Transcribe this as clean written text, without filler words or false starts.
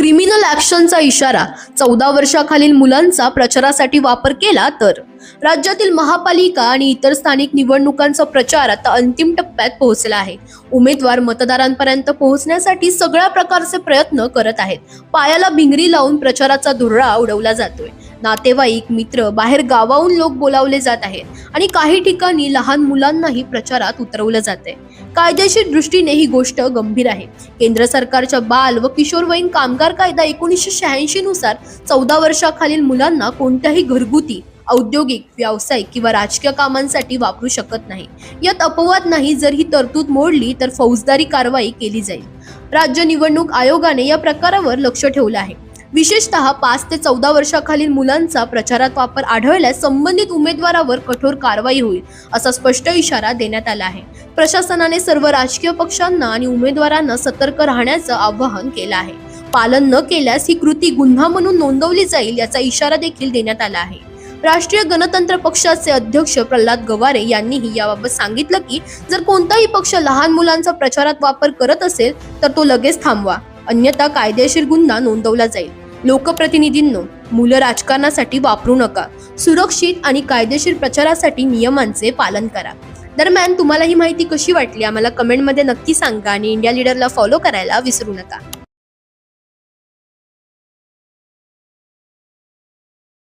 Criminal ॲक्शनचा इशारा, 14 वर्षाखालील मुलांचा प्रचारासाठी वापर केला तर. राज्यातील महापालिका आणि इतर स्थानिक निवडणुकांचा प्रचार आता अंतिम टप्प्यात पोहोचला आहे. उमेदवार मतदारांपर्यंत पोहोचण्यासाठी सगळ्या प्रकारचे प्रयत्न करत आहेत. पायाला भिंगरी लावून प्रचाराचा धुरळा उडवला जातोय. नातेवाईक, मित्र, बाहेर गावाहून लोक बोलावले जात आहेत आणि काही ठिकाणी लहान मुलांनाही प्रचारात उतरवलं जाते. कायदेशीर दृष्टीने ही गोष्ट गंभीर आहे. केंद्र सरकारच्या बाल व किशोरवयीन कामगार कायदा 1986 नुसार 14 वर्षाखालील मुलांना कोणत्याही घरगुती, औद्योगिक, व्यावसायिक किंवा राजकीय कामांसाठी वापरू शकत नाही. यात अपवाद नाही. जर ही तरतूद मोडली तर फौजदारी कारवाई केली जाईल. राज्य निवडणूक आयोगाने या प्रकारावर लक्ष ठेवलं आहे. विशेषतः 5 ते 14 वर्षाखालील मुलांचा प्रचारात वापर आढळल्यास संबंधित उमेदवारावर कठोर कारवाई होईल, असा स्पष्ट इशारा देण्यात आला आहे. प्रशासनाने सर्व राजकीय पक्षांना आणि उमेदवारांना सतर्क राहण्याचं आवाहन केलं आहे. पालन न केल्यास ही कृती गुन्हा म्हणून नोंदवली जाईल, याचा इशारा देखील देण्यात आला आहे. राष्ट्रीय गणतंत्र पक्षाचे अध्यक्ष प्रल्हाद गवारे यांनीही याबाबत सांगितलं की जर कोणताही पक्ष लहान मुलांचा प्रचारात वापर करत असेल तर तो लगेच थांबवा, अन्यथा कायदेशीर गुन्हा नोंदवला जाईल. लोकप्रतिनिधींनो, मुलं राजकारणासाठी वापरू नका. सुरक्षित आणि कायदेशीर प्रचारासाठी नियमांचे पालन करा. दरम्यान तुम्हाला ही माहिती कशी वाटली आम्हाला कमेंटमध्ये नक्की सांगा आणि इंडिया लीडरला फॉलो करायला विसरू नका.